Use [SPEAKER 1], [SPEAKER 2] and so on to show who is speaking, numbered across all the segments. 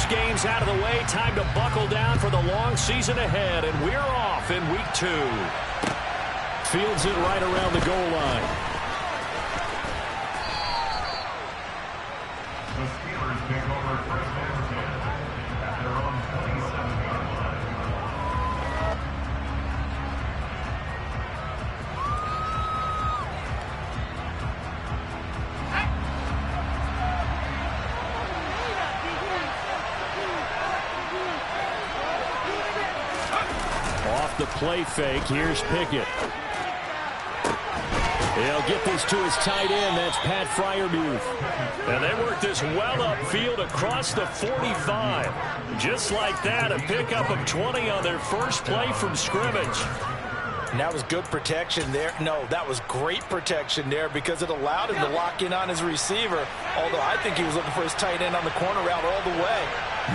[SPEAKER 1] first game's out of the way. Time to buckle down for the long season ahead, and we're off in week 2. Fields it right around the goal line.
[SPEAKER 2] The Steelers take over first and 10 at their own 27-yard line.
[SPEAKER 1] Off the play fake, here's Pickett. He'll get this to his tight end. That's Pat Freiermuth. And they work this well upfield across the 45. Just like that, a pickup of 20 on their first play from scrimmage.
[SPEAKER 3] And that was good protection there. No, that was great protection there because it allowed him to lock in on his receiver. Although I think he was looking for his tight end on the corner route all the way.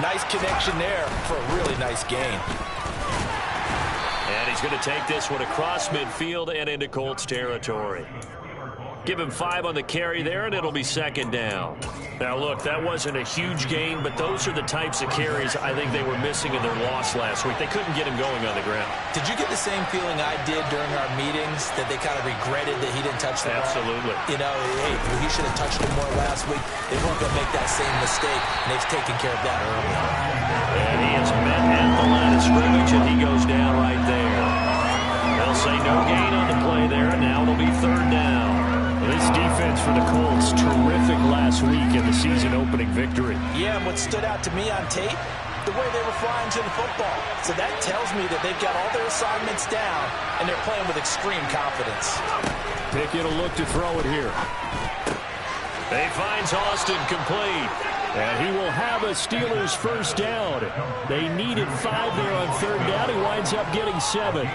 [SPEAKER 3] Nice connection there for a really nice gain.
[SPEAKER 1] And he's going to take this one across midfield and into Colts territory. Give him 5 on the carry there, and it'll be second down. Now, look, that wasn't a huge gain, but those are the types of carries I think they were missing in their loss last week. They couldn't get him going on the ground.
[SPEAKER 3] Did you get the same feeling I did during our meetings, that they kind of regretted that he didn't touch the ball?
[SPEAKER 1] Absolutely.
[SPEAKER 3] You know, hey, he should have touched him more last week. They weren't going to make that same mistake, and they've taken care of that early.
[SPEAKER 1] And he is met at the line of scrimmage, and he goes down right there. They'll say no gain on the play there, and now it'll be third down. This defense for the Colts, terrific last week in the season-opening victory.
[SPEAKER 3] Yeah, and what stood out to me on tape, the way they were flying to the football. So that tells me that they've got all their assignments down, and they're playing with extreme confidence.
[SPEAKER 1] Pickett will look to throw it here. He finds Austin complete. And he will have a Steelers first down. They needed 5 there on third down. He winds up getting 7.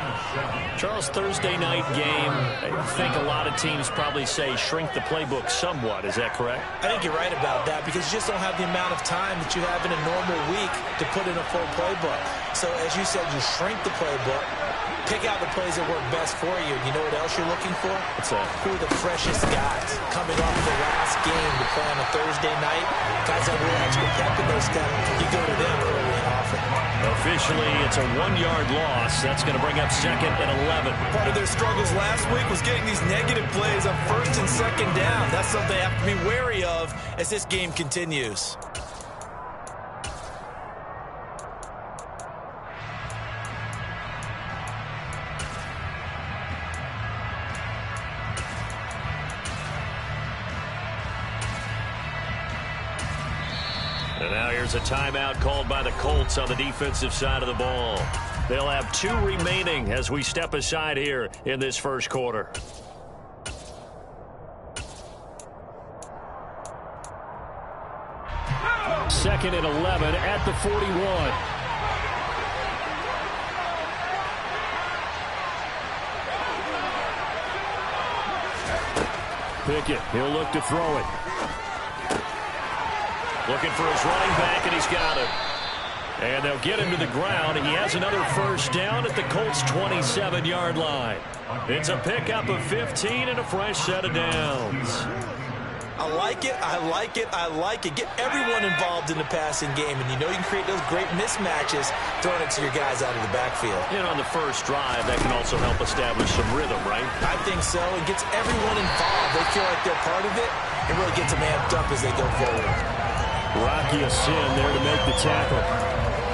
[SPEAKER 1] Charles, Thursday night game, I think a lot of teams probably say shrink the playbook somewhat. Is that correct?
[SPEAKER 3] I think you're right about that because you just don't have the amount of time that you have in a normal week to put in a full playbook. So as you said, you shrink the playbook, pick out the plays that work best for you. You know what else you're looking for?
[SPEAKER 1] What's that?
[SPEAKER 3] Who are the freshest guys coming off the last game to play on a Thursday night? Guys that real extra pep in their step. You go to them early and often.
[SPEAKER 1] Officially, it's a 1-yard loss. That's going to bring up second and 11.
[SPEAKER 3] Part of their struggles last week was getting these negative plays on first and second down. That's something they have to be wary of as this game continues.
[SPEAKER 1] And now here's a timeout called by the Colts on the defensive side of the ball. They'll have 2 remaining as we step aside here in this first quarter. Second and 11 at the 41. Pickett, he'll look to throw it. Looking for his running back, and he's got it. And they'll get him to the ground. He has another first down at the Colts' 27-yard line. It's a pickup of 15 and a fresh set of downs.
[SPEAKER 3] I like it, I like it, I like it. Get everyone involved in the passing game, and you know you can create those great mismatches throwing it to your guys out of the backfield.
[SPEAKER 1] And on the first drive, that can also help establish some rhythm, right?
[SPEAKER 3] I think so. It gets everyone involved. They feel like they're part of it, and really gets them amped up as they go forward.
[SPEAKER 1] Rocky Sin there to make the tackle.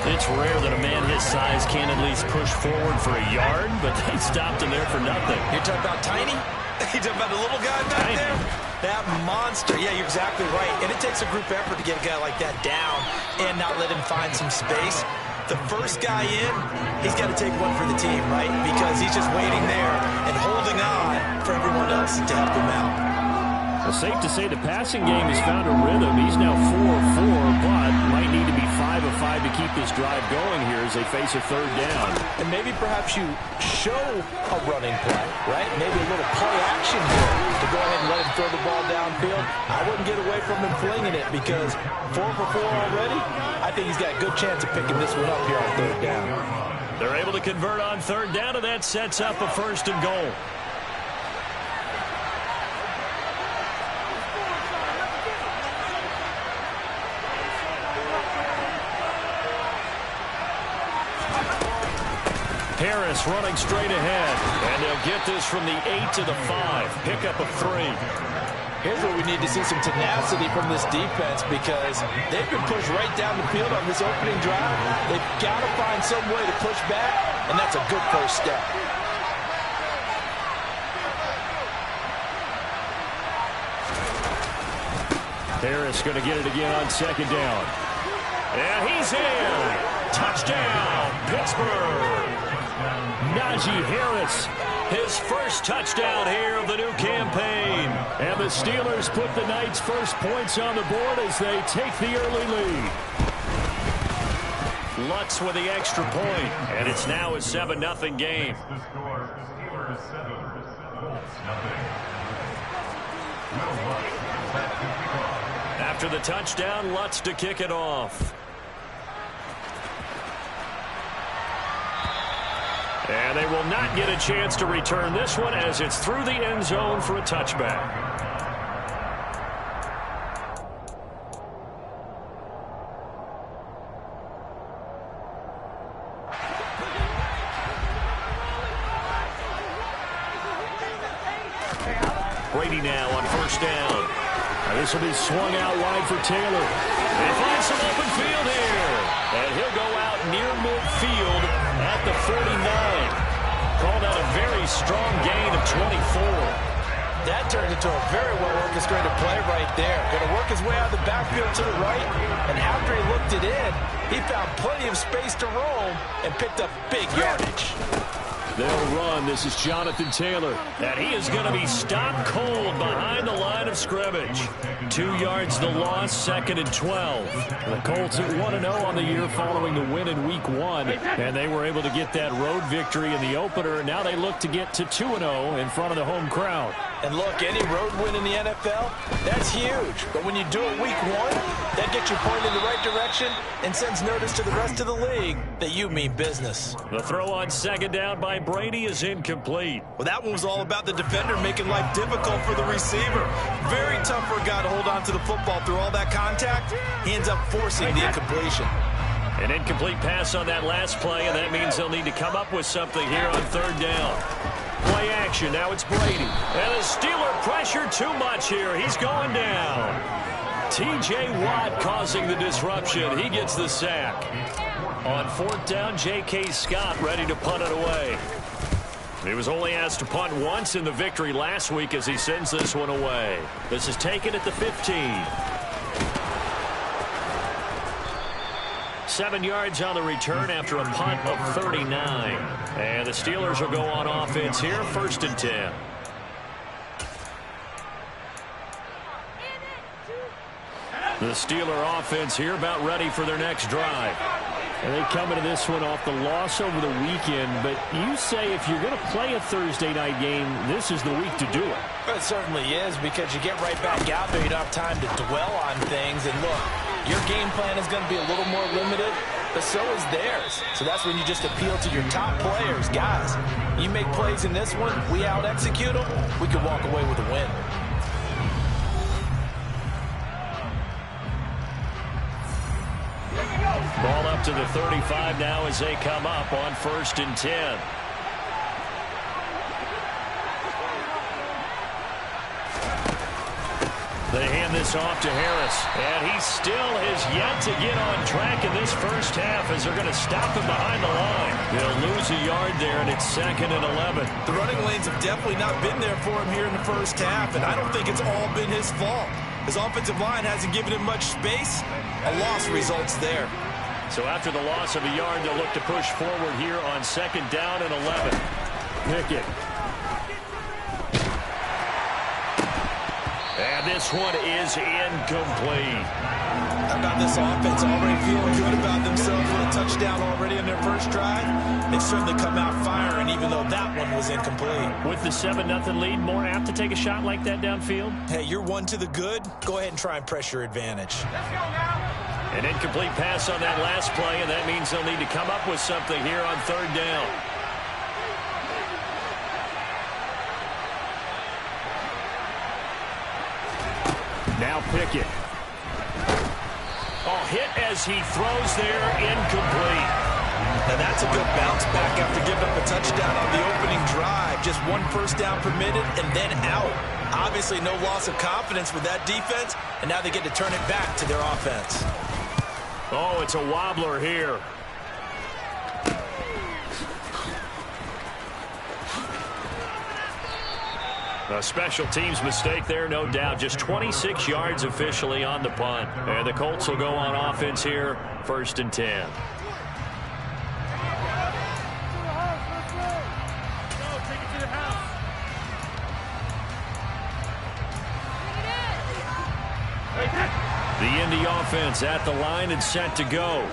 [SPEAKER 1] It's rare that a man his size can at least push forward for a yard, but they stopped him there for nothing.
[SPEAKER 3] You're talking about Tiny? You're talking about the little guy back there? That monster. Yeah, you're exactly right. And it takes a group effort to get a guy like that down and not let him find some space. The first guy in, he's got to take one for the team, right? Because he's just waiting there and holding on for everyone else to help him out.
[SPEAKER 1] Well, safe to say the passing game has found a rhythm. He's now 4 of 4, but might need to be 5 of 5 to keep this drive going here as they face a third down.
[SPEAKER 3] And maybe perhaps you show a running play, right? Maybe a little play action here to go ahead and let him throw the ball downfield. I wouldn't get away from him flinging it because 4 for 4 already, I think he's got a good chance of picking this one up here on third down.
[SPEAKER 1] They're able to convert on third down, and that sets up a first and goal. Harris running straight ahead. And they'll get this from the 8 to the 5. Pickup of 3.
[SPEAKER 3] Here's where we need to see some tenacity from this defense because they've been pushed right down the field on this opening drive. They've got to find some way to push back, and that's a good first step.
[SPEAKER 1] Harris going to get it again on 2nd down. And he's in. Touchdown, Pittsburgh. Najee Harris, his first touchdown here of the new campaign. And the Steelers put the Knights' first points on the board as they take the early lead. Lutz with the extra point, and it's now a 7-0 game.
[SPEAKER 2] The score, the Steelers 7, Colts 0. Will Lutz set to kick off.
[SPEAKER 1] After the touchdown, Lutz to kick it off. And they will not get a chance to return this one as it's through the end zone for a touchback. Brady now on 1st down. This will be swung out wide for Taylor. They find some open field here. And he'll go out near midfield at the 49. Called out a very strong gain of 24.
[SPEAKER 3] That turned into a very well-orchestrated play right there. Going to work his way out of the backfield to the right. And after he looked it in, he found plenty of space to roam and picked up big yardage.
[SPEAKER 1] They'll run. This is Jonathan Taylor. And he is going to be stopped cold behind the line of scrimmage. 2 yards the loss, 2nd and 12. The Colts at 1-0 on the year following the win in Week 1. And they were able to get that road victory in the opener. Now they look to get to 2-0 in front of the home crowd.
[SPEAKER 3] And look, any road win in the NFL, that's huge. But when you do it Week 1, that gets you pointed in the right direction and sends notice to the rest of the league that you mean business.
[SPEAKER 1] The throw on 2nd down by Brady is incomplete.
[SPEAKER 3] Well, that one was all about the defender making life difficult for the receiver. Very tough for a guy to hold on to the football through all that contact. He ends up forcing the incompletion.
[SPEAKER 1] An incomplete pass on that last play, and that means they'll need to come up with something here on 3rd down. Play action. Now it's Brady. And the Steeler pressure too much here. He's going down. T.J. Watt causing the disruption. He gets the sack. On 4th down, J.K. Scott ready to punt it away. He was only asked to punt once in the victory last week as he sends this one away. This is taken at the 15. 7 yards on the return after a punt of 39. And the Steelers will go on offense here, 1st and 10. The Steeler offense here about ready for their next drive. And they come into this one off the loss over the weekend. But you say if you're going to play a Thursday night game, this is the week to do it.
[SPEAKER 3] It certainly is because you get right back out there. You don't have time to dwell on things. And look, your game plan is going to be a little more limited, but so is theirs. So that's when you just appeal to your top players. Guys, you make plays in this one, we out-execute them, we could walk away with a win.
[SPEAKER 1] Ball up to the 35 now as they come up on 1st and 10. They hand this off to Harris, and he still has yet to get on track in this first half as they're going to stop him behind the line. They'll lose a yard there, and it's 2nd and 11.
[SPEAKER 3] The running lanes have definitely not been there for him here in the first half, and I don't think it's all been his fault. His offensive line hasn't given him much space. A loss results there.
[SPEAKER 1] So after the loss of a yard, they'll look to push forward here on 2nd down and 11. Pickett. And this one is incomplete.
[SPEAKER 3] How about this offense already feeling good about themselves with a touchdown already in their first drive? They've certainly come out firing, even though that one was incomplete.
[SPEAKER 1] With the 7-0 lead, more apt to take a shot like that downfield?
[SPEAKER 3] Hey, you're one to the good. Go ahead and try and press your advantage.
[SPEAKER 2] Let's go now.
[SPEAKER 1] An incomplete pass on that last play, and that means they'll need to come up with something here on 3rd down. Now Pickett. Oh, hit as he throws there, incomplete.
[SPEAKER 3] Now that's a good bounce back after giving up a touchdown on the opening drive. Just one first down permitted and then out. Obviously no loss of confidence with that defense, and now they get to turn it back to their offense.
[SPEAKER 1] Oh, it's a wobbler here. A special teams mistake there, no doubt. Just 26 yards officially on the punt. And the Colts will go on offense here, 1st and 10. The Indy offense at the line and set to go.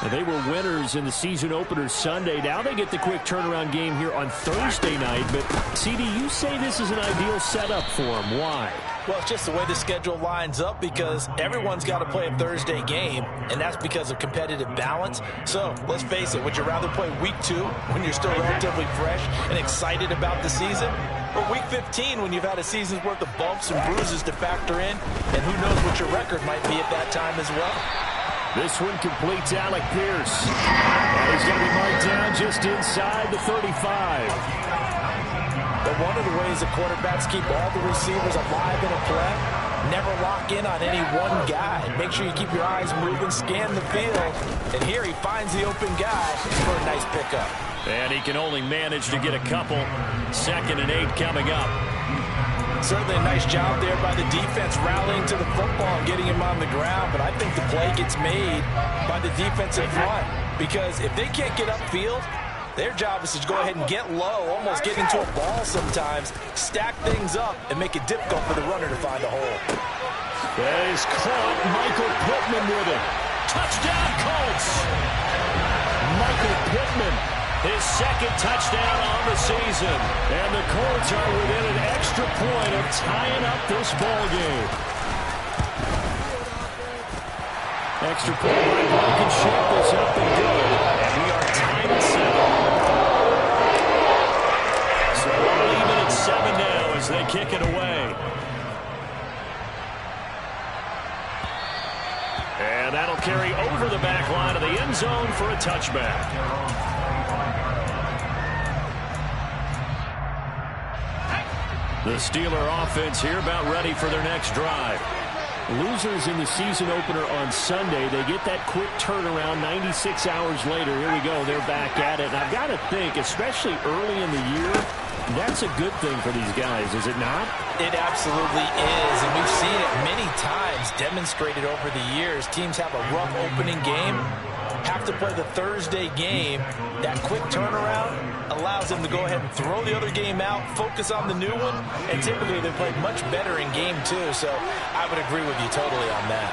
[SPEAKER 1] And they were winners in the season opener Sunday. Now they get the quick turnaround game here on Thursday night. But, CD, you say this is an ideal setup for them. Why?
[SPEAKER 3] Well, it's just the way the schedule lines up because everyone's got to play a Thursday game, and that's because of competitive balance. So, let's face it, would you rather play week 2 when you're still relatively fresh and excited about the season? Or week 15 when you've had a season's worth of bumps and bruises to factor in, and who knows what your record might be at that time as well?
[SPEAKER 1] This one completes Alec Pierce. And he's going to be marked down just inside the 35.
[SPEAKER 3] But one of the ways the quarterbacks keep all the receivers alive in a play, never lock in on any one guy. Make sure you keep your eyes moving, scan the field. And here he finds the open guy for a nice pickup.
[SPEAKER 1] And he can only manage to get a couple. 2nd and 8 coming up.
[SPEAKER 3] Certainly a nice job there by the defense rallying to the football and getting him on the ground. But I think the play gets made by the defensive front. Because if they can't get upfield, their job is to go ahead and get low, almost get into a ball sometimes, stack things up, and make it difficult for the runner to find a hole.
[SPEAKER 1] There's caught. Michael Pittman with it. Touchdown, Colts! Michael Pittman, his 2nd touchdown on the season. And the Colts are within an extra point of tying up this ball game. Extra point by Blankenship is up and good. And we are tied at 7. So we're even at 7 now as they kick it away. And that'll carry over the back line of the end zone for a touchback. The Steeler offense here about ready for their next drive. Losers in the season opener on Sunday. They get that quick turnaround 96 hours later. Here we go. They're back at it. And I've got to think, especially early in the year, that's a good thing for these guys, is it not?
[SPEAKER 3] It absolutely is. And we've seen it many times demonstrated over the years. Teams have a rough opening game, have to play the Thursday game. That quick turnaround allows them to go ahead and throw the other game out, focus on the new one, and typically they play much better in game 2. So I would agree with you totally on that.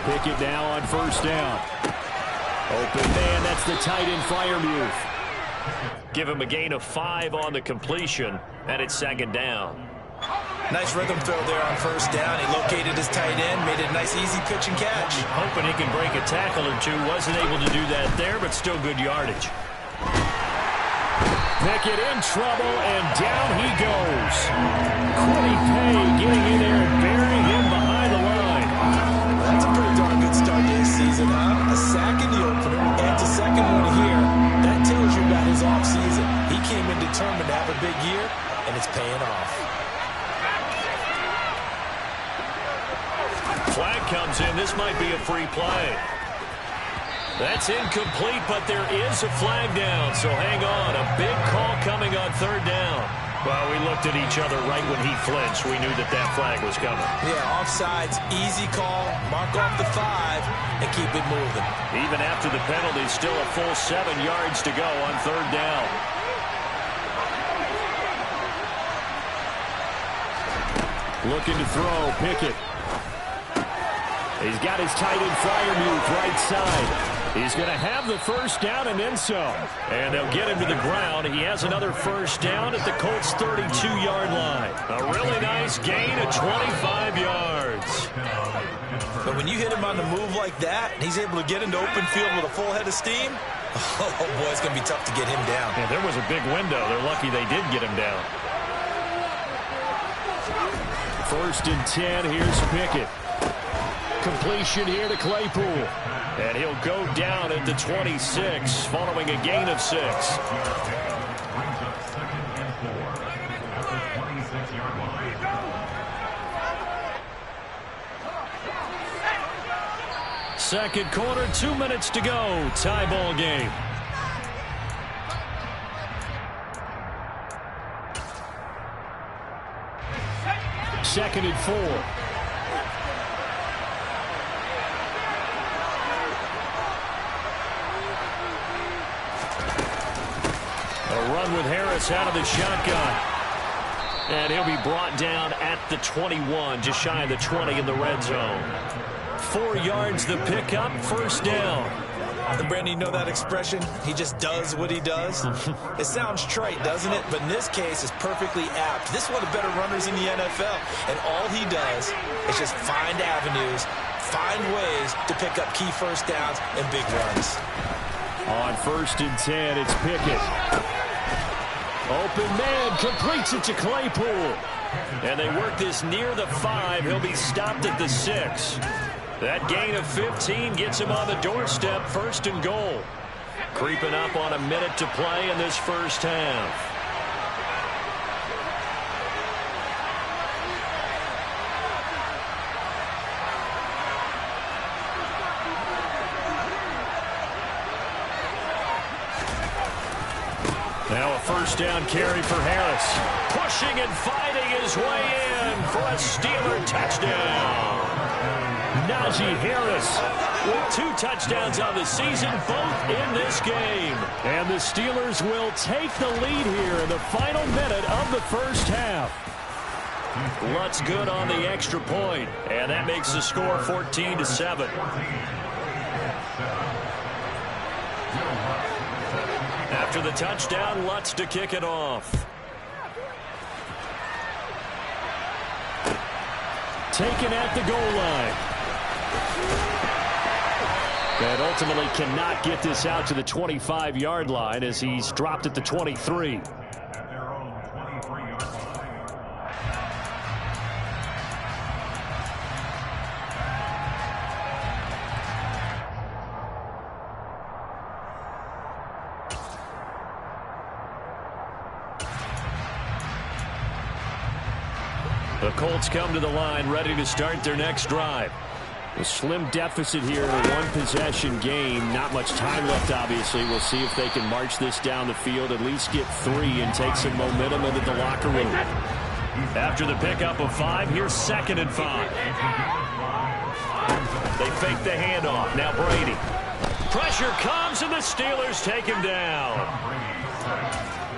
[SPEAKER 1] Pickett now on 1st down. Open man, that's the tight end Freiermuth. Give him a gain of 5 on the completion, and it's 2nd down.
[SPEAKER 3] Nice rhythm throw there on 1st down. He located his tight end, made it a nice easy pitch and catch.
[SPEAKER 1] Hoping he can break a tackle or two. Wasn't able to do that there, but still good yardage. Pickett in trouble, and down he goes. Quiddy Pay getting in there and burying him behind the line.
[SPEAKER 3] That's a pretty darn good start to his season, huh? A sack in the opener, and a 2nd one here. That tells you about his offseason. He came in determined to have a big year, and it's paying off.
[SPEAKER 1] Flag comes in. This might be a free play. That's incomplete, but there is a flag down, so hang on. A big call coming on 3rd down. Well, we looked at each other right when he flinched. We knew that that flag was coming.
[SPEAKER 3] Yeah, offsides, easy call, mark off the 5, and keep it moving.
[SPEAKER 1] Even after the penalty, still a full 7 yards to go on 3rd down. Looking to throw, Pickett. He's got his tight end Freiermuth right side. He's going to have the 1st down and then some. And they'll get him to the ground. He has another 1st down at the Colts' 32-yard line. A really nice gain of 25 yards.
[SPEAKER 3] But when you hit him on the move like that, and he's able to get into open field with a full head of steam, oh boy, it's going to be tough to get him down.
[SPEAKER 1] Yeah, there was a big window. They're lucky they did get him down. 1st and 10. Here's Pickett. Completion here to Claypool. And he'll go down at the 26 following a gain of 6.
[SPEAKER 2] Brings up 2nd and 4 at the 26-yard line.
[SPEAKER 1] Second quarter, 2 minutes to go. Tie ball game. Second and 4. A run with Harris out of the shotgun. And he'll be brought down at the 21, just shy of the 20 in the red zone. 4 yards the pickup, first down.
[SPEAKER 3] And Brandon, you know that expression? He just does what he does. It sounds trite, doesn't it? But in this case, it's perfectly apt. This is one of the better runners in the NFL. And all he does is just find avenues, find ways to pick up key first downs and big runs.
[SPEAKER 1] On 1st and 10, it's Pickett. Open man, completes it to Claypool. And they work this near the 5. He'll be stopped at the 6. That gain of 15 gets him on the doorstep, 1st and goal. Creeping up on a minute to play in this first half. Now a first down carry for Harris. Pushing and fighting his way in for a Steeler touchdown. Najee Harris with 2 touchdowns on the season, both in this game. And the Steelers will take the lead here in the final minute of the first half. Lutz good on the extra point, and that makes the score 14-7. After the touchdown, Lutz to kick it off. Taken at the goal line. And ultimately cannot get this out to the 25-yard line as he's dropped at the 23.
[SPEAKER 2] At their own 23-yard line.
[SPEAKER 1] The Colts come to the line ready to start their next drive. A slim deficit here in a 1-possession game. Not much time left, obviously. We'll see if they can march this down the field, at least get 3 and take some momentum into the locker room. After the pickup of 5, here's 2nd and 5. They fake the handoff. Now Brady. Pressure comes, and the Steelers take him down.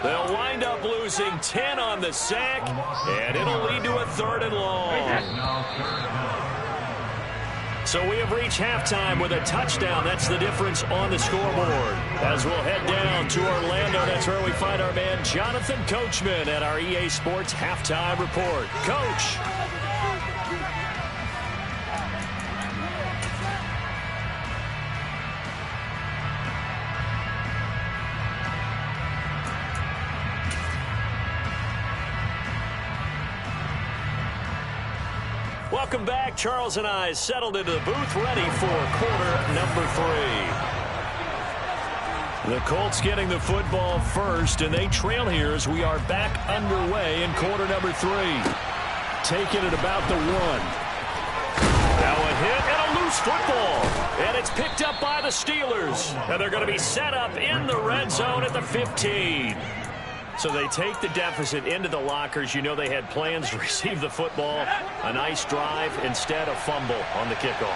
[SPEAKER 1] They'll wind up losing 10 on the sack, and it'll lead to a 3rd and long. So we have reached halftime with a touchdown. That's the difference on the scoreboard. As we'll head down to Orlando, that's where we find our man Jonathan Coachman at our EA Sports Halftime Report. Coach. Welcome back. Charles and I settled into the booth, ready for quarter number 3. The Colts getting the football first, and they trail here as we are back underway in quarter number 3. Taking it about the 1. Now a hit and a loose football. And it's picked up by the Steelers. And they're going to be set up in the red zone at the 15. So they take the deficit into the lockers. You know they had plans to receive the football. A nice drive, instead a fumble on the kickoff.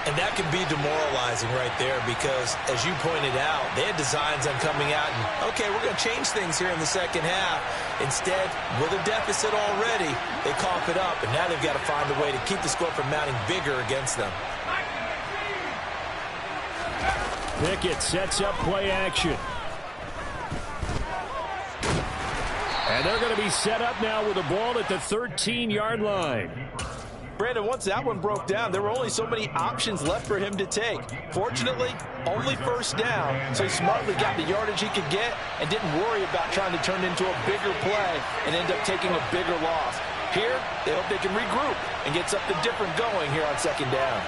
[SPEAKER 3] And that can be demoralizing right there because, as you pointed out, they had designs on coming out and, okay, we're going to change things here in the second half. Instead, with a deficit already, they cough it up, and now they've got to find a way to keep the score from mounting bigger against them.
[SPEAKER 1] Pickett sets up play action. And they're going to be set up now with the ball at the 13-yard line.
[SPEAKER 3] Brandon, once that one broke down, there were only so many options left for him to take. Fortunately, only first down, so he smartly got the yardage he could get and didn't worry about trying to turn it into a bigger play and end up taking a bigger loss. Here, they hope they can regroup and get something different going here on 2nd down.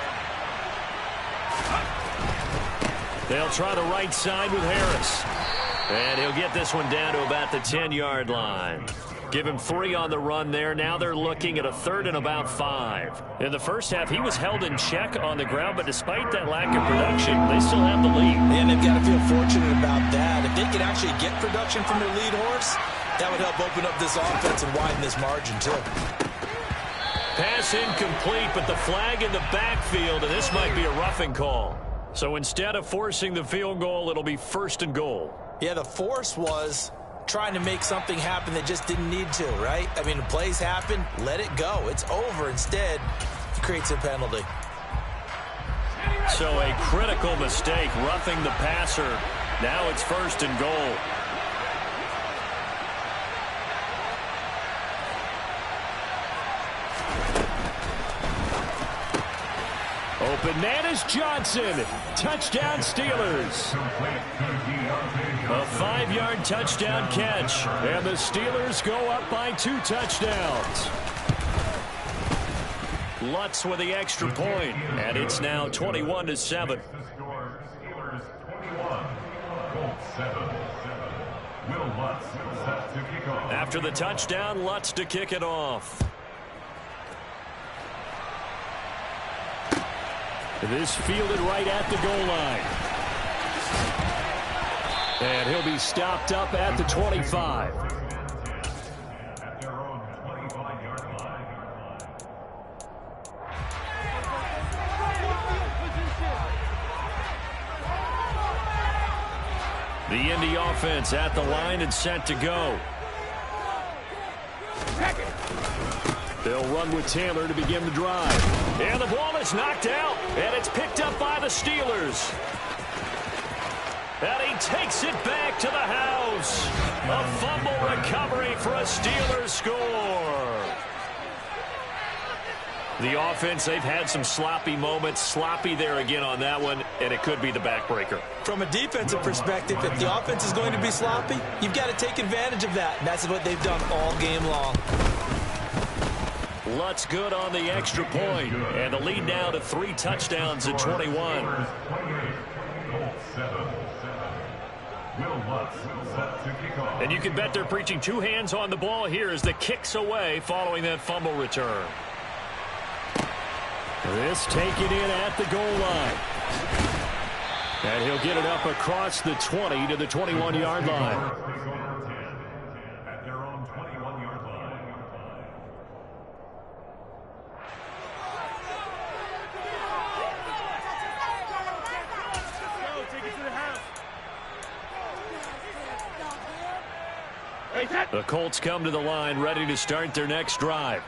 [SPEAKER 1] They'll try the right side with Harris. And he'll get this one down to about the 10-yard line. Give him 3 on the run there. Now they're looking at a 3rd and about 5. In the first half, he was held in check on the ground, but despite that lack of production, they still have the lead.
[SPEAKER 3] And they've got to feel fortunate about that. If they could actually get production from their lead horse, that would help open up this offense and widen this margin, too.
[SPEAKER 1] Pass incomplete, but the flag in the backfield, and this might be a roughing call. So instead of forcing the field goal, it'll be 1st and goal.
[SPEAKER 3] Yeah, the force was trying to make something happen that just didn't need to, right? I mean, the plays happen, let it go. It's over. Instead, it creates a penalty.
[SPEAKER 1] So a critical mistake, roughing the passer. Now it's 1st and goal. Open man is Johnson. Touchdown Steelers. A 5-yard touchdown catch. And the Steelers go up by 2 touchdowns. Lutz with the extra point. And it's now 21-7. After the touchdown, Lutz to kick it off. This fielded right at the goal line. And he'll be stopped up at the 25.
[SPEAKER 2] At their own 25-yard line.
[SPEAKER 1] The Indy offense at the line and set to go. They'll run with Taylor to begin the drive. And the ball is knocked out. And it's picked up by the Steelers. And he takes it back to the house. A fumble recovery for a Steelers score. The offense, they've had some sloppy moments. Sloppy there again on that one. And it could be the backbreaker.
[SPEAKER 3] From a defensive perspective, if the offense is going to be sloppy, you've got to take advantage of that. And that's what they've done all game long.
[SPEAKER 1] Lutz good on the extra point. And the lead now to 3 touchdowns at 21. And you can bet they're preaching 2 hands on the ball here as the kick's away following that fumble return. This taken in at the goal line. And he'll get it up across the 20 to the 21-yard line.
[SPEAKER 2] At their own 21-yard line.
[SPEAKER 1] The Colts come to the line ready to start their next drive.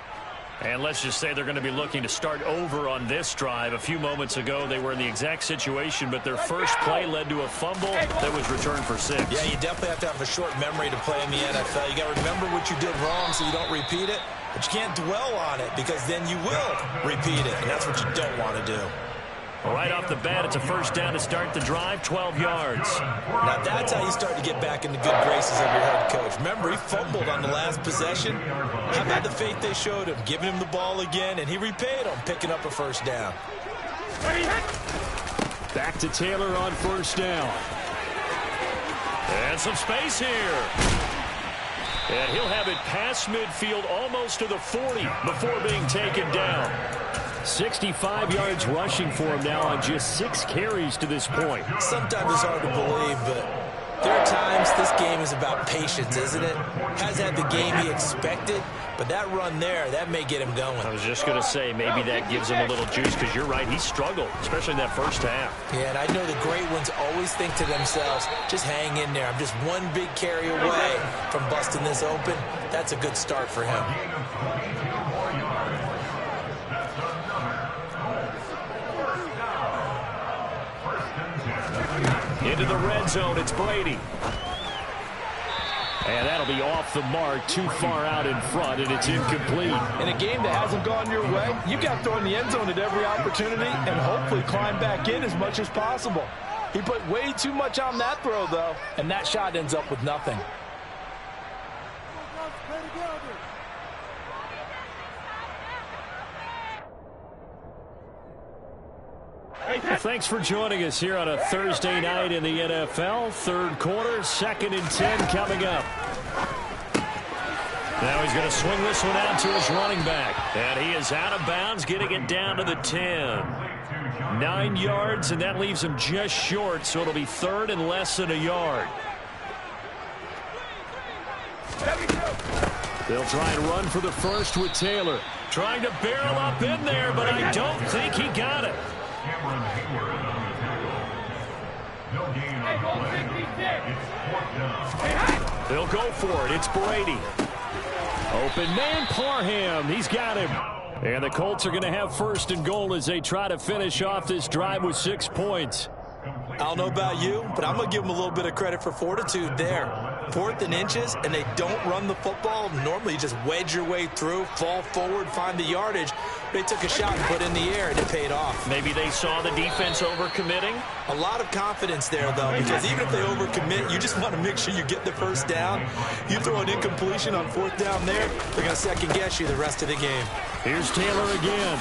[SPEAKER 1] And let's just say they're going to be looking to start over on this drive. A few moments ago, they were in the exact situation, but their first play led to a fumble that was returned for 6.
[SPEAKER 3] Yeah, you definitely have to have a short memory to play in the NFL. You got to remember what you did wrong so you don't repeat it, but you can't dwell on it because then you will repeat it, and that's what you don't want to do.
[SPEAKER 1] Right off the bat, it's a first down to start the drive, 12 yards.
[SPEAKER 3] Now that's how you start to get back in the good graces of your head coach. Remember, he fumbled on the last possession. How about the faith they showed him, giving him the ball again, and he repaid them, picking up a first down.
[SPEAKER 1] Back to Taylor on first down. And some space here. And he'll have it past midfield almost to the 40 before being taken down. 65 yards rushing for him now on just 6 carries to this point.
[SPEAKER 3] Sometimes it's hard to believe, but there are times this game is about patience, isn't it? Hasn't had the game he expected, but that run there, that may get him going.
[SPEAKER 1] I was just going to say, maybe that gives him a little juice because you're right, he struggled, especially in that first half.
[SPEAKER 3] Yeah, and I know the great ones always think to themselves, just hang in there. I'm just one big carry away from busting this open. That's a good start for him.
[SPEAKER 1] Into the red zone, it's Brady. And that'll be off the mark, too far out in front, and it's incomplete.
[SPEAKER 4] In a game that hasn't gone your way, you've got to throw in the end zone at every opportunity and hopefully climb back in as much as possible. He put way too much on that throw, though, and that shot ends up with nothing.
[SPEAKER 1] Thanks for joining us here on a Thursday night in the NFL. Third quarter, 2nd and 10 coming up. Now he's going to swing this one out to his running back. And he is out of bounds, getting it down to the 10. 9 yards, and that leaves him just short, so it'll be third and less than a yard. They'll try and run for the first with Taylor. Trying to barrel up in there, but I don't think he got it. They'll go for it. It's Brady. Open man, Parham. He's got him. And the Colts are going to have first and goal as they try to finish off this drive with 6 points.
[SPEAKER 3] I don't know about you, but I'm going to give them a little bit of credit for fortitude there. 4th and inches, and they don't run the football. Normally, you just wedge your way through, fall forward, find the yardage. They took a shot and put in the air, and it paid off.
[SPEAKER 1] Maybe they saw the defense overcommitting.
[SPEAKER 3] A lot of confidence there, though, because even if they overcommit, you just want to make sure you get the first down. You throw an incompletion on 4th down there, they're going to second-guess you the rest of the game.
[SPEAKER 1] Here's Taylor again.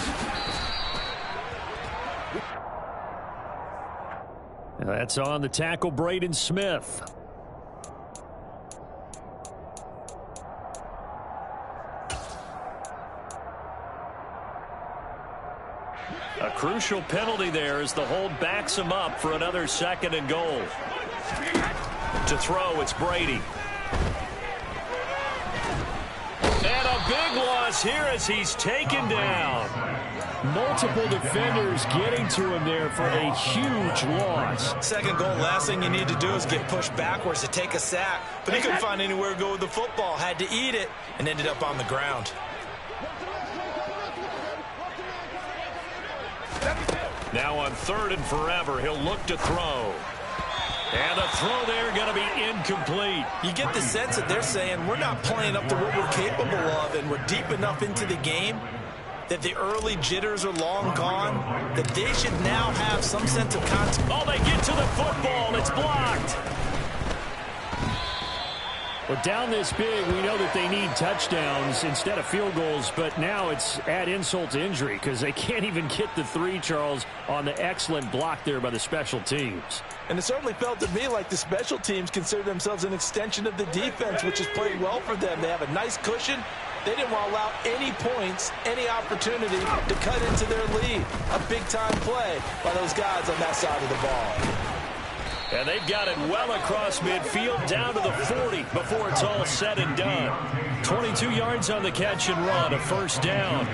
[SPEAKER 1] That's on the tackle, Braden Smith. A crucial penalty there as the hold backs him up for another 2nd and goal. To throw, it's Brady. And a big loss here as he's taken down. Multiple defenders getting to him there for a huge loss.
[SPEAKER 3] 2nd goal, last thing you need to do is get pushed backwards to take a sack. But he couldn't find anywhere to go with the football. Had to eat it and ended up on the ground.
[SPEAKER 1] Now on 3rd and forever, he'll look to throw. And a throw there going to be incomplete.
[SPEAKER 3] You get the sense that they're saying we're not playing up to what we're capable of, and we're deep enough into the game that the early jitters are long gone, that they should now have some sense of contact.
[SPEAKER 1] Oh, they get to the football. It's blocked. Well, down this big, we know that they need touchdowns instead of field goals, but now it's add insult to injury because they can't even get the 3, Charles, on the excellent block there by the special teams.
[SPEAKER 4] And it certainly felt to me like the special teams consider themselves an extension of the defense, which has played well for them. They have a nice cushion. They didn't want to allow any points, any opportunity to cut into their lead. A big-time play by those guys on that side of the ball.
[SPEAKER 1] And they've got it well across midfield down to the 40 before it's all said and done. 22 yards on the catch and run, a first down.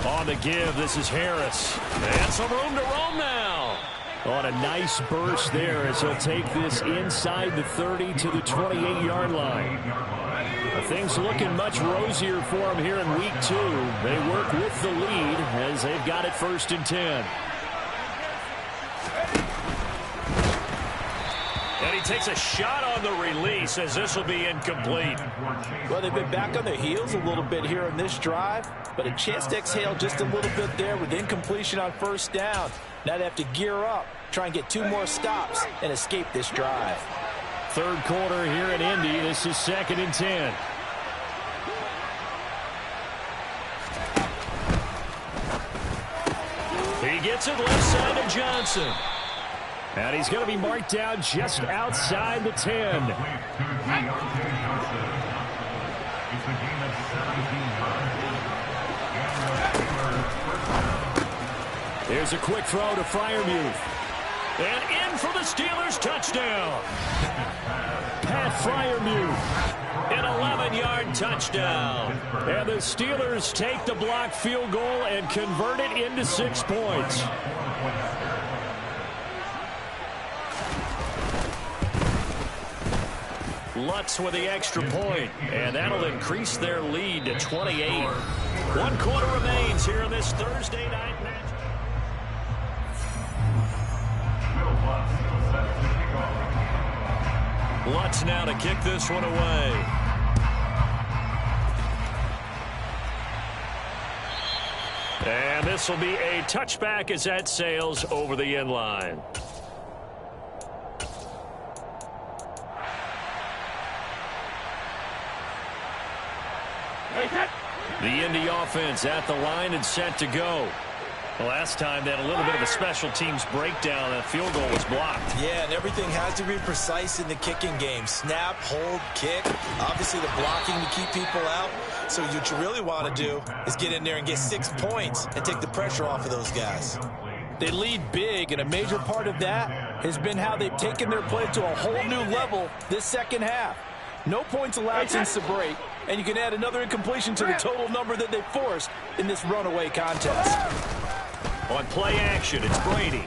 [SPEAKER 1] On the give, this is Harris. And some room to roam now. On a nice burst there as he'll take this inside the 30 to the 28-yard line. Things looking much rosier for him here in week 2. They work with the lead as they've got it 1st and 10. And he takes a shot on the release as this will be incomplete.
[SPEAKER 4] Well, they've been back on their heels a little bit here in this drive, but a chance to exhale just a little bit there with incompletion on 1st down. Now they have to gear up, try and get 2 more stops and escape this drive.
[SPEAKER 1] 3rd quarter here in Indy. This is 2nd and 10. He gets it left side to Johnson. And he's going to be marked down just outside the 10. Here's a quick throw to Freiermuth. And in for the Steelers touchdown. Pat Freiermuth, an 11-yard touchdown. And the Steelers take the blocked field goal and convert it into 6 points. Lutz with the extra point, and that'll increase their lead to 28. 1 quarter remains here in this Thursday night match. Lutz now to kick this one away. And this will be a touchback as that sails over the end line. The The Indy offense at the line and set to go. Last time they had a little bit of a special teams breakdown. That field goal was blocked.
[SPEAKER 3] Yeah, and everything has to be precise in the kicking game. Snap, hold, kick. Obviously the blocking to keep people out. So what you really want to do is get in there and get 6 points and take the pressure off of those guys.
[SPEAKER 4] They lead big, and a major part of that has been how they've taken their play to a whole new level this second half. No points allowed since the break, and you can add another incompletion to the total number that they forced in this runaway contest.
[SPEAKER 1] On play action, it's Brady.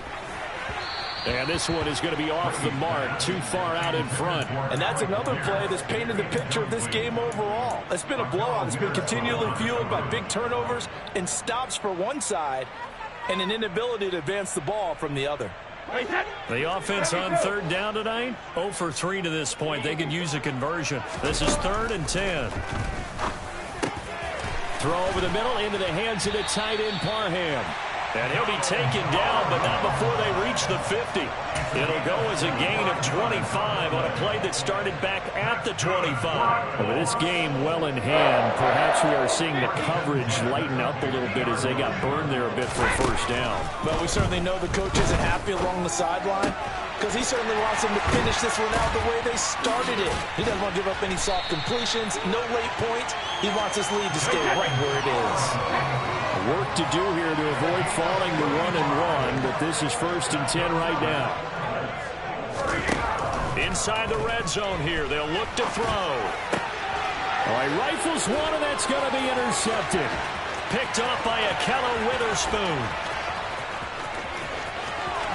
[SPEAKER 1] And this one is going to be off the mark, too far out in front.
[SPEAKER 4] And that's another play that's painted the picture of this game overall. It's been a blowout. It's been continually fueled by big turnovers and stops for one side and an inability to advance the ball from the other.
[SPEAKER 1] The offense on third down tonight, 0 for 3 to this point. They could use a conversion. This is 3rd and 10. Throw over the middle into the hands of the tight end, Parham. And he'll be taken down, but not before they reach the 50. It'll go as a gain of 25 on a play that started back at the 25.
[SPEAKER 5] Well, this game well in hand, perhaps we are seeing the coverage lighten up a little bit as they got burned there a bit for a first down.
[SPEAKER 4] But we certainly know the coach isn't happy along the sideline because he certainly wants them to finish this one out the way they started it. He doesn't want to give up any soft completions, no late points. He wants this lead to stay right where it is.
[SPEAKER 5] Work to do here to avoid falling to 1-1, but this is 1st and 10 right now.
[SPEAKER 1] Inside the red zone here, they'll look to throw.
[SPEAKER 5] All right, rifles one, and that's going to be intercepted.
[SPEAKER 1] Picked off by Akello Witherspoon.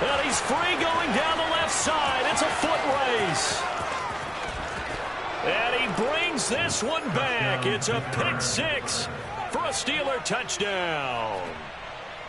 [SPEAKER 1] And he's free going down the left side. It's a foot race. And he brings this one back. It's a pick 6. For a Steeler touchdown.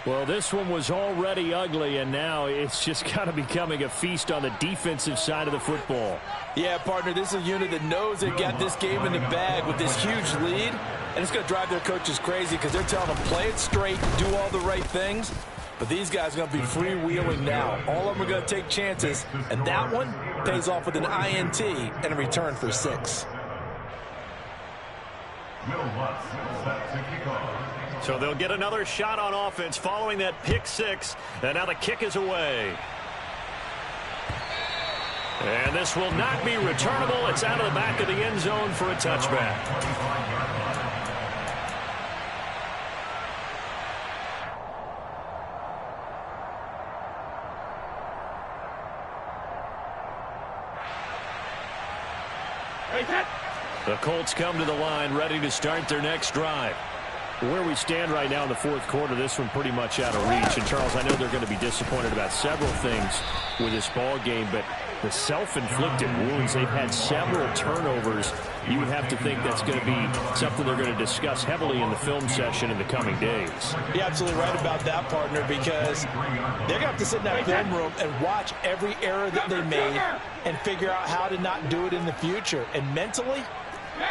[SPEAKER 5] Well, this one was already ugly, and now it's just kind of becoming a feast on the defensive side of the football.
[SPEAKER 4] Yeah, partner, this is a unit that knows they've got this game in the bag with this huge lead, and it's going to drive their coaches crazy because they're telling them play it straight, do all the right things. But these guys are going to be freewheeling now. All of them are going to take chances, and that one pays off with an INT and a return for 6.
[SPEAKER 1] So they'll get another shot on offense following that pick 6. And now the kick is away. And this will not be returnable. It's out of the back of the end zone for a touchback. The Colts come to the line, ready to start their next drive.
[SPEAKER 5] Where we stand right now in the 4th quarter, this one pretty much out of reach. And, Charles, I know they're going to be disappointed about several things with this ball game, but the self-inflicted wounds, they've had several turnovers. You would have to think that's going to be something they're going to discuss heavily in the film session in the coming days.
[SPEAKER 4] You're absolutely right about that, partner, because they're going to have to sit in that film room and watch every error that they made and figure out how to not do it in the future. And mentally,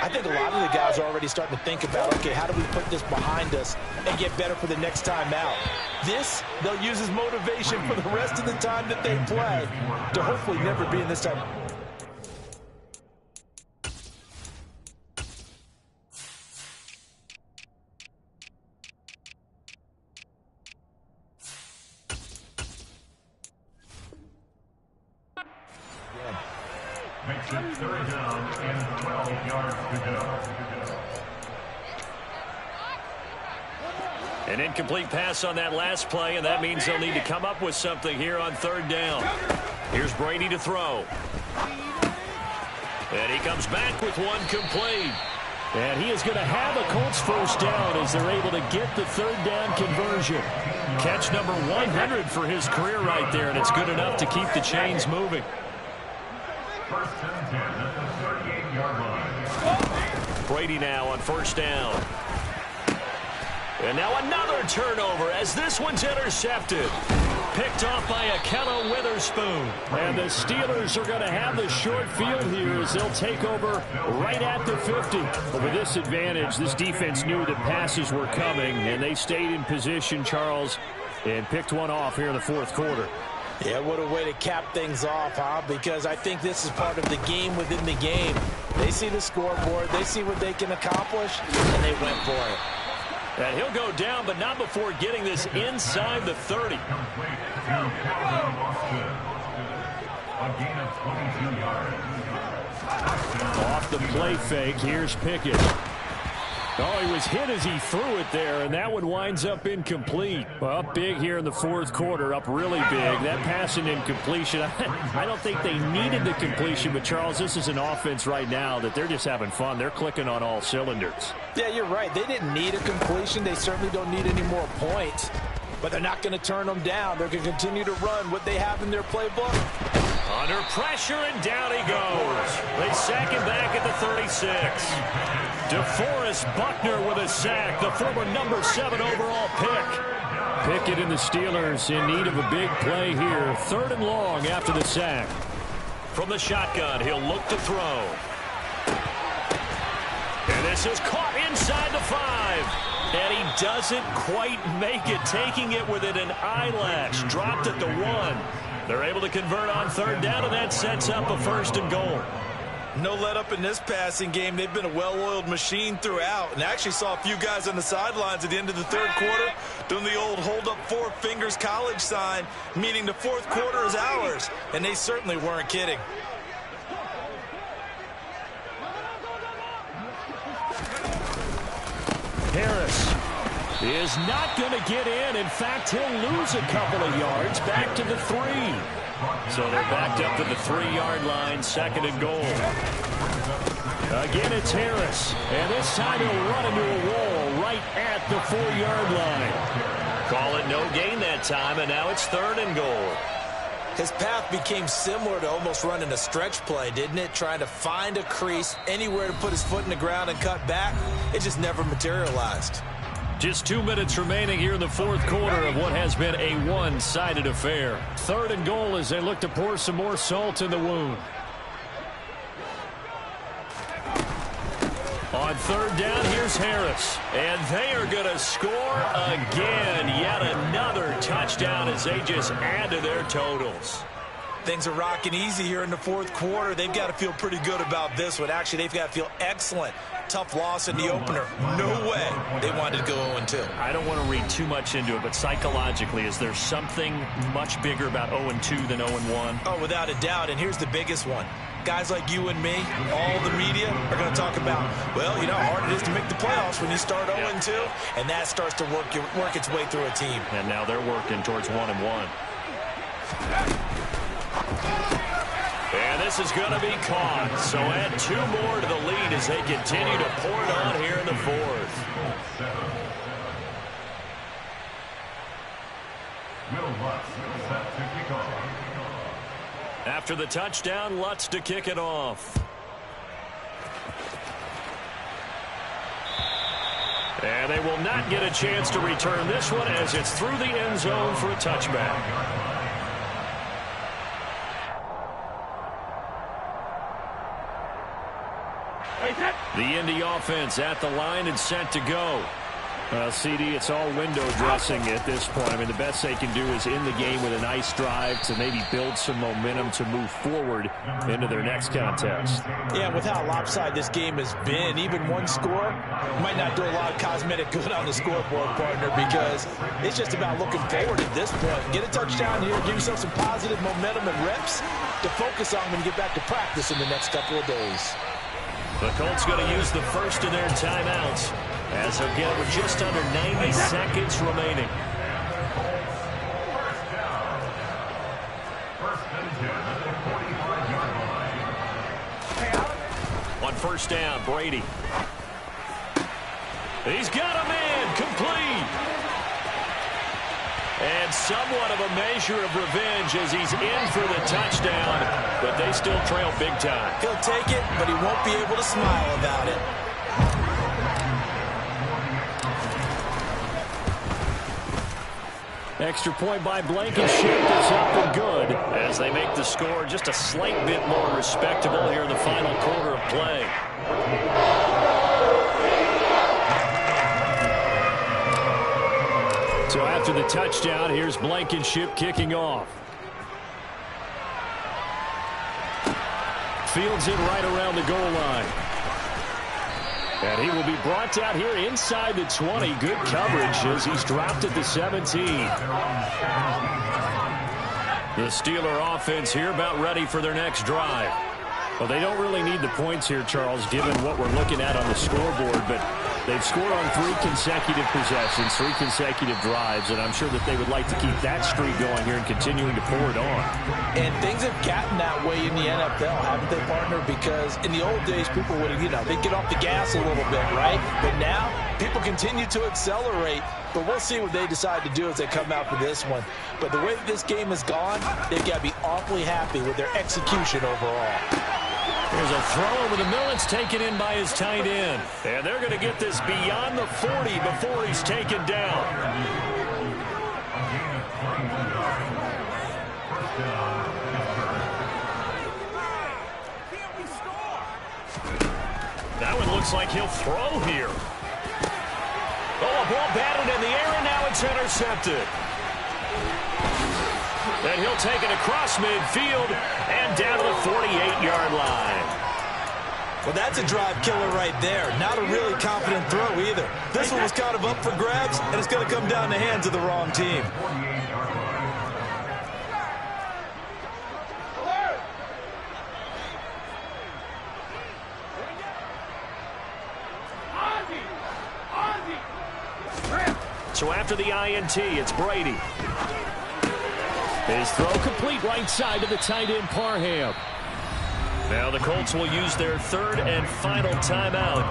[SPEAKER 4] I think a lot of the guys are already starting to think about, okay, how do we put this behind us and get better for the next time out? This, they'll use as motivation for the rest of the time that they play to hopefully never be in this type.
[SPEAKER 2] Makes it 3rd down and 12 yards to go.
[SPEAKER 1] An incomplete pass on that last play, and that means they'll need to come up with something here on 3rd down. Here's Brady to throw. And he comes back with one complete.
[SPEAKER 5] And he is going to have a Colts first down as they're able to get the 3rd down conversion.
[SPEAKER 1] Catch number 100 for his career right there, and it's good enough to keep the chains moving.
[SPEAKER 2] 1st and 10 at the 38-yard line.
[SPEAKER 1] Brady now on 1st down. And now another turnover as this one's intercepted. Picked off by Akello Witherspoon.
[SPEAKER 5] And the Steelers are going to have the short field here as they'll take over right at the 50. But with this advantage, this defense knew that passes were coming, and they stayed in position, Charles, and picked one off here in the 4th quarter.
[SPEAKER 4] Yeah, what a way to cap things off, huh? Because I think this is part of the game within the game. They see the scoreboard, they see what they can accomplish, and they went for it.
[SPEAKER 1] And he'll go down, but not before getting this inside the 30.
[SPEAKER 2] A gain of 22 yards.
[SPEAKER 5] Off the play fake, here's Pickett. Oh, he was hit as he threw it there, and that one winds up incomplete. Well, up big here in the fourth quarter, up really big. That pass and incompletion, I don't think they needed the completion, but, Charles, this is an offense right now that they're just having fun. They're clicking on all cylinders.
[SPEAKER 4] Yeah, you're right. They didn't need a completion. They certainly don't need any more points, but they're not going to turn them down. They're going to continue to run what they have in their playbook.
[SPEAKER 1] Under pressure, and down he goes. They sack him back at the 36. DeForest Buckner with a sack, the former number 7 overall pick. Pickett and the Steelers in need of a big play here. 3rd and long after the sack. From the shotgun, he'll look to throw. And this is caught inside the 5. And he doesn't quite make it, taking it within an eyelash. Dropped at the 1. They're able to convert on 3rd down, and that sets up a 1st and goal.
[SPEAKER 3] No let up in this passing game. They've been a well-oiled machine throughout. And I actually saw a few guys on the sidelines at the end of the 3rd quarter doing the old hold up 4 fingers college sign, meaning the 4th quarter is ours. And they certainly weren't kidding.
[SPEAKER 1] Harris is not going to get in. In fact, he'll lose a couple of yards back to the 3. So they're backed up to the 3-yard line, 2nd and goal. Again, it's Harris. And this time he'll run into a wall right at the 4-yard line. Call it no gain that time, and now it's 3rd and goal.
[SPEAKER 3] His path became similar to almost running a stretch play, didn't it? Trying to find a crease, anywhere to put his foot in the ground and cut back. It just never materialized.
[SPEAKER 1] Just 2 minutes remaining here in the 4th quarter of what has been a one-sided affair. 3rd and goal as they look to pour some more salt in the wound. On 3rd down, here's Harris. And they are going to score again. Yet another touchdown as they just add to their totals.
[SPEAKER 3] Things are rocking easy here in the 4th quarter. They've got to feel pretty good about this one. Actually, they've got to feel excellent. Tough loss in the opener. No way they wanted to go 0-2.
[SPEAKER 1] I don't want to read too much into it, but psychologically, is there something much bigger about 0-2 than 0-1?
[SPEAKER 3] Oh, without a doubt, and here's the biggest one. Guys like you and me, all the media, are going to talk about, well, you know how hard it is to make the playoffs when you start 0-2, and that starts to work its way through a team.
[SPEAKER 1] And now they're working towards 1-1. And this is going to be caught. So add 2 more to the lead as they continue to pour it on here in the 4th. After the touchdown, Lutz to kick it off. And they will not get a chance to return this one as it's through the end zone for a touchback. The Indy offense at the line and set to go. CD, it's all window dressing at this point. I mean, the best they can do is in the game with a nice drive to maybe build some momentum to move forward into their next contest.
[SPEAKER 4] Yeah, with how lopsided this game has been, even one score might not do a lot of cosmetic good on the scoreboard, partner, because it's just about looking forward at this point. Get a touchdown here, give yourself some positive momentum and reps to focus on when you get back to practice in the next couple of days.
[SPEAKER 1] The Colts going to use the first of their timeouts as they'll get it with just under 90 seconds remaining. On 1st down, Brady. He's got a man, complete. And somewhat of a measure of revenge as he's in for the touchdown, but they still trail big time.
[SPEAKER 3] He'll take it, but he won't be able to smile about it.
[SPEAKER 5] Extra point by Blankenship is up and good.
[SPEAKER 1] As they make the score just a slight bit more respectable here in the final quarter of play.
[SPEAKER 5] So after the touchdown, here's Blankenship kicking off. Fields it right around the goal line.
[SPEAKER 1] And he will be brought down here inside the 20. Good coverage as he's dropped at the 17. The Steeler offense here about ready for their next drive. Well, they don't really need the points here, Charles, given what we're looking at on the scoreboard, but they've scored on 3 consecutive possessions, 3 consecutive drives, and I'm sure that they would like to keep that streak going here and continuing to pour it on.
[SPEAKER 4] And things have gotten that way in the NFL, haven't they, partner? Because in the old days, people would have, they'd get off the gas a little bit, right? But now, people continue to accelerate, but we'll see what they decide to do as they come out for this one. But the way that this game has gone, they've got to be awfully happy with their execution overall.
[SPEAKER 1] There's a throw over the middle. It's taken in by his tight end. And they're going to get this beyond the 40 before he's taken down. That one looks like he'll throw here. Oh, a ball batted in the air, and now it's intercepted. And he'll take it across midfield and down to the 48-yard line.
[SPEAKER 3] Well, that's a drive killer right there. Not a really confident throw either. This one was kind of up for grabs, and it's going to come down the hands of the wrong team.
[SPEAKER 1] So after the INT, it's Brady. His throw complete right side to the tight end, Parham. Now the Colts will use their 3rd and final timeout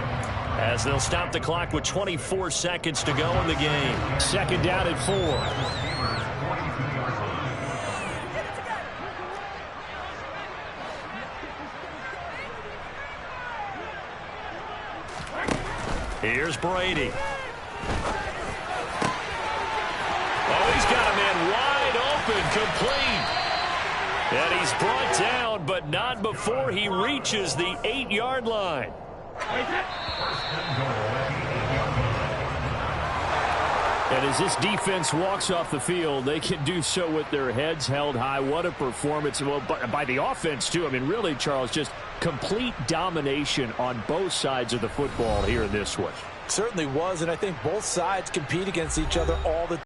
[SPEAKER 1] as they'll stop the clock with 24 seconds to go in the game. 2nd down and 4. Here's Brady. Oh, he's got a man wide open, complete. And he's brought down, but not before he reaches the 8-yard line. And as this defense walks off the field, they can do so with their heads held high. What a performance. Well, by the offense, too. I mean, really, Charles, just complete domination on both sides of the football here in this one.
[SPEAKER 4] Certainly was, and I think both sides compete against each other all the time.